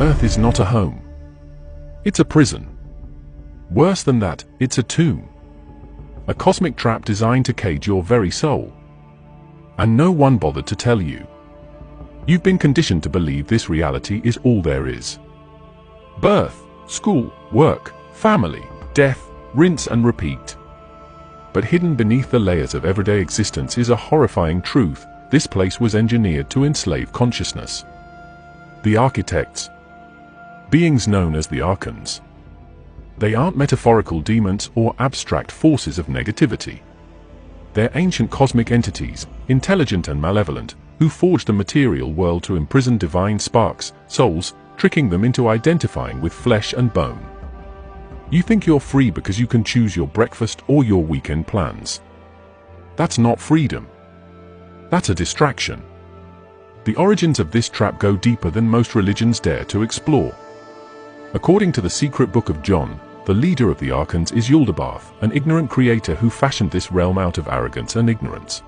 Earth is not a home. It's a prison. Worse than that, it's a tomb. A cosmic trap designed to cage your very soul. And no one bothered to tell you. You've been conditioned to believe this reality is all there is. Birth, school, work, family, death, rinse and repeat. But hidden beneath the layers of everyday existence is a horrifying truth. This place was engineered to enslave consciousness. The architects, beings known as the Archons. They aren't metaphorical demons or abstract forces of negativity. They're ancient cosmic entities, intelligent and malevolent, who forged the material world to imprison divine sparks, souls, tricking them into identifying with flesh and bone. You think you're free because you can choose your breakfast or your weekend plans. That's not freedom. That's a distraction. The origins of this trap go deeper than most religions dare to explore. According to the secret book of John, the leader of the Archons is Yaldabaoth, an ignorant creator who fashioned this realm out of arrogance and ignorance.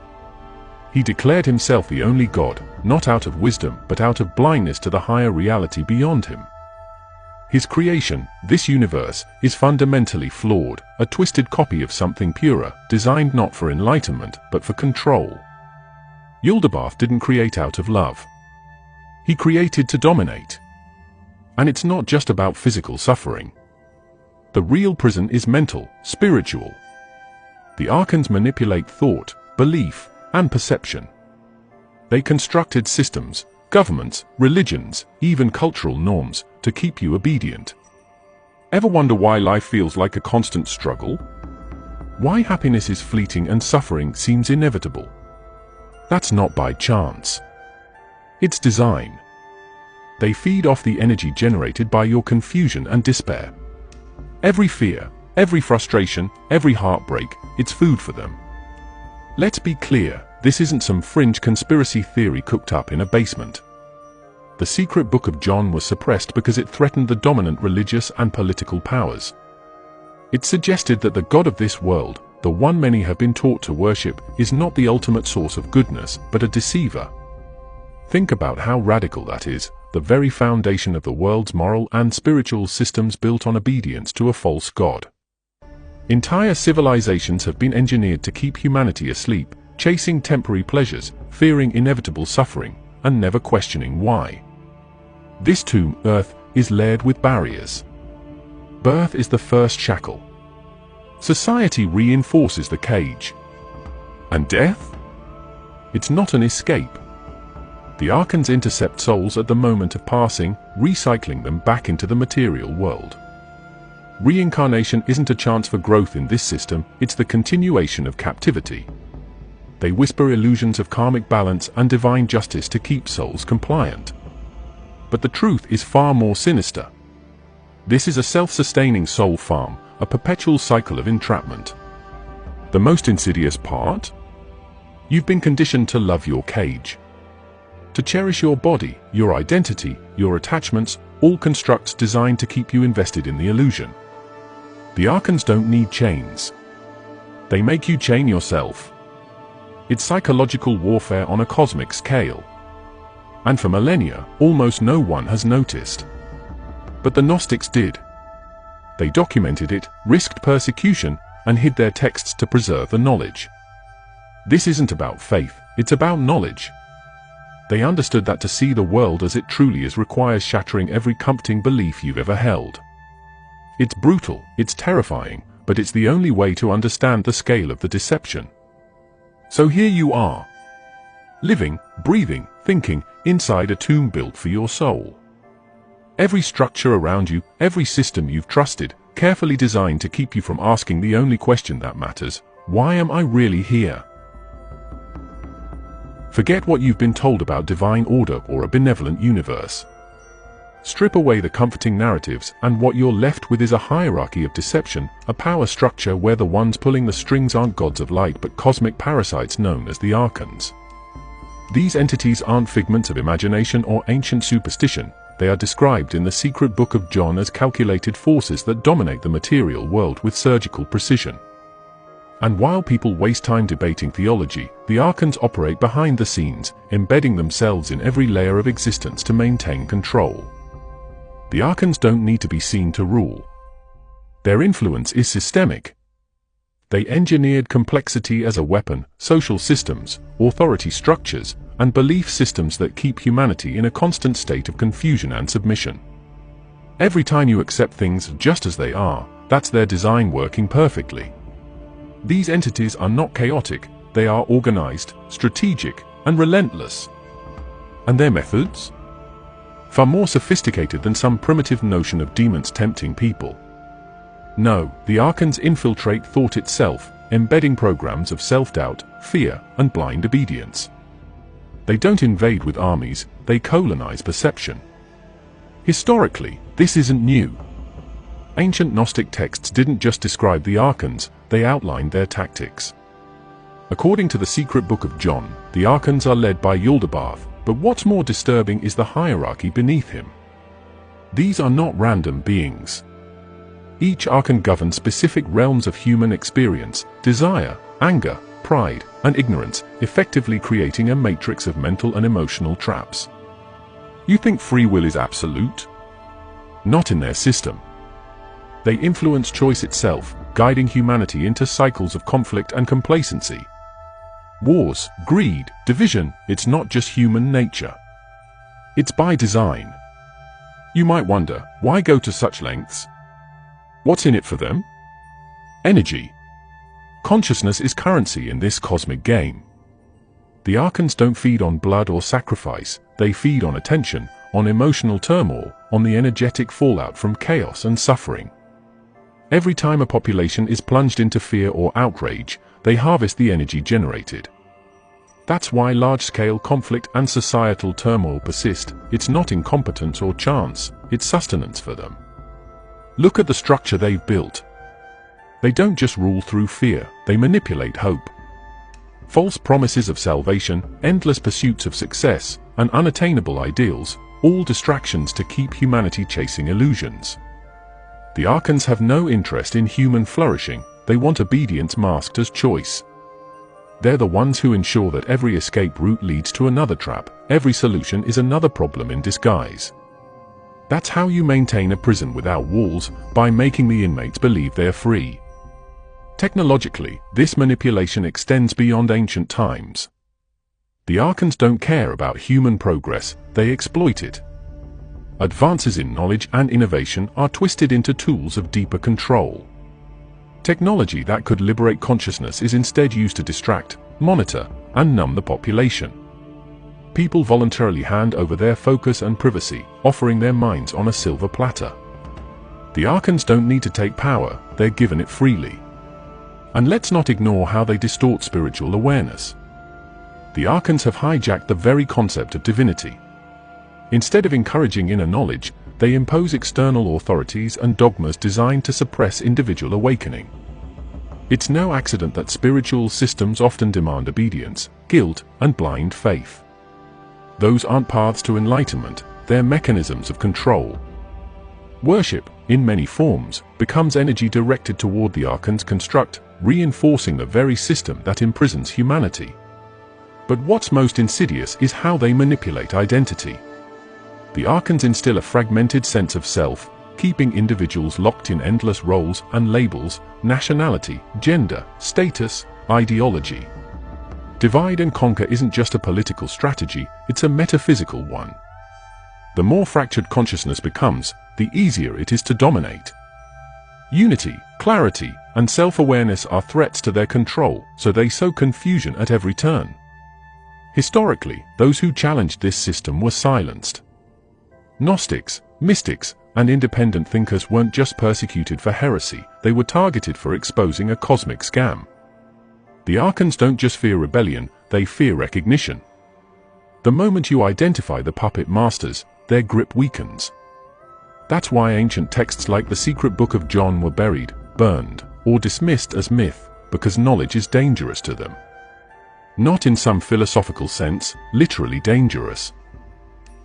He declared himself the only God, not out of wisdom but out of blindness to the higher reality beyond him. His creation, this universe, is fundamentally flawed, a twisted copy of something purer, designed not for enlightenment but for control. Yaldabaoth didn't create out of love. He created to dominate. And it's not just about physical suffering. The real prison is mental, spiritual. The Archons manipulate thought, belief, and perception. They constructed systems, governments, religions, even cultural norms, to keep you obedient. Ever wonder why life feels like a constant struggle? Why happiness is fleeting and suffering seems inevitable? That's not by chance. It's design. They feed off the energy generated by your confusion and despair. Every fear, every frustration, every heartbreak, it's food for them. Let's be clear, this isn't some fringe conspiracy theory cooked up in a basement. The secret book of John was suppressed because it threatened the dominant religious and political powers. It suggested that the God of this world, the one many have been taught to worship, is not the ultimate source of goodness, but a deceiver. Think about how radical that is, the very foundation of the world's moral and spiritual systems built on obedience to a false god. Entire civilizations have been engineered to keep humanity asleep, chasing temporary pleasures, fearing inevitable suffering, and never questioning why. This tomb, Earth, is layered with barriers. Birth is the first shackle. Society reinforces the cage. And death? It's not an escape. The Archons intercept souls at the moment of passing, recycling them back into the material world. Reincarnation isn't a chance for growth in this system, it's the continuation of captivity. They whisper illusions of karmic balance and divine justice to keep souls compliant. But the truth is far more sinister. This is a self-sustaining soul farm, a perpetual cycle of entrapment. The most insidious part? You've been conditioned to love your cage. To cherish your body, your identity, your attachments, all constructs designed to keep you invested in the illusion. The Archons don't need chains. They make you chain yourself. It's psychological warfare on a cosmic scale. And for millennia, almost no one has noticed. But the Gnostics did. They documented it, risked persecution, and hid their texts to preserve the knowledge. This isn't about faith, it's about knowledge. They understood that to see the world as it truly is requires shattering every comforting belief you've ever held. It's brutal, it's terrifying, but it's the only way to understand the scale of the deception. So here you are, living, breathing, thinking, inside a tomb built for your soul. Every structure around you, every system you've trusted, carefully designed to keep you from asking the only question that matters: why am I really here? Forget what you've been told about divine order or a benevolent universe. Strip away the comforting narratives, and what you're left with is a hierarchy of deception, a power structure where the ones pulling the strings aren't gods of light but cosmic parasites known as the Archons. These entities aren't figments of imagination or ancient superstition. They are described in the secret book of John as calculated forces that dominate the material world with surgical precision. And while people waste time debating theology, the Archons operate behind the scenes, embedding themselves in every layer of existence to maintain control. The Archons don't need to be seen to rule. Their influence is systemic. They engineered complexity as a weapon, social systems, authority structures, and belief systems that keep humanity in a constant state of confusion and submission. Every time you accept things just as they are, that's their design working perfectly. These entities are not chaotic, they are organized, strategic, and relentless. And their methods? Far more sophisticated than some primitive notion of demons tempting people. No, the Archons infiltrate thought itself, embedding programs of self-doubt, fear, and blind obedience. They don't invade with armies, they colonize perception. Historically, this isn't new. Ancient Gnostic texts didn't just describe the Archons, they outlined their tactics. According to the Secret Book of John, the Archons are led by Yaldabaoth, but what's more disturbing is the hierarchy beneath him. These are not random beings. Each Archon governs specific realms of human experience, desire, anger, pride, and ignorance, effectively creating a matrix of mental and emotional traps. You think free will is absolute? Not in their system. They influence choice itself, guiding humanity into cycles of conflict and complacency. Wars, greed, division, it's not just human nature. It's by design. You might wonder, why go to such lengths? What's in it for them? Energy. Consciousness is currency in this cosmic game. The Archons don't feed on blood or sacrifice, they feed on attention, on emotional turmoil, on the energetic fallout from chaos and suffering. Every time a population is plunged into fear or outrage, they harvest the energy generated. That's why large-scale conflict and societal turmoil persist. It's not incompetence or chance, it's sustenance for them. Look at the structure they've built. They don't just rule through fear, they manipulate hope. False promises of salvation, endless pursuits of success, and unattainable ideals, all distractions to keep humanity chasing illusions. The Archons have no interest in human flourishing, they want obedience masked as choice. They're the ones who ensure that every escape route leads to another trap, every solution is another problem in disguise. That's how you maintain a prison without walls, by making the inmates believe they're free. Technologically, this manipulation extends beyond ancient times. The Archons don't care about human progress, they exploit it. Advances in knowledge and innovation are twisted into tools of deeper control. Technology that could liberate consciousness is instead used to distract, monitor, and numb the population. People voluntarily hand over their focus and privacy, offering their minds on a silver platter. The Archons don't need to take power, they're given it freely. And let's not ignore how they distort spiritual awareness. The Archons have hijacked the very concept of divinity. Instead of encouraging inner knowledge, they impose external authorities and dogmas designed to suppress individual awakening. It's no accident that spiritual systems often demand obedience, guilt, and blind faith. Those aren't paths to enlightenment, they're mechanisms of control. Worship, in many forms, becomes energy directed toward the Archons' construct, reinforcing the very system that imprisons humanity. But what's most insidious is how they manipulate identity. The Archons instill a fragmented sense of self, keeping individuals locked in endless roles and labels, nationality, gender, status, ideology. Divide and conquer isn't just a political strategy, it's a metaphysical one. The more fractured consciousness becomes, the easier it is to dominate. Unity, clarity, and self-awareness are threats to their control, so they sow confusion at every turn. Historically, those who challenged this system were silenced. Gnostics, mystics, and independent thinkers weren't just persecuted for heresy, they were targeted for exposing a cosmic scam. The Archons don't just fear rebellion, they fear recognition. The moment you identify the puppet masters, their grip weakens. That's why ancient texts like the Secret Book of John were buried, burned, or dismissed as myth, because knowledge is dangerous to them. Not in some philosophical sense, literally dangerous.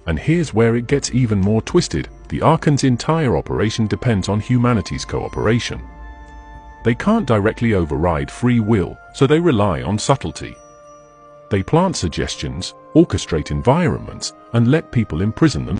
And here's where it gets even more twisted, the Archons' entire operation depends on humanity's cooperation. They can't directly override free will, so they rely on subtlety. They plant suggestions, orchestrate environments, and let people imprison them.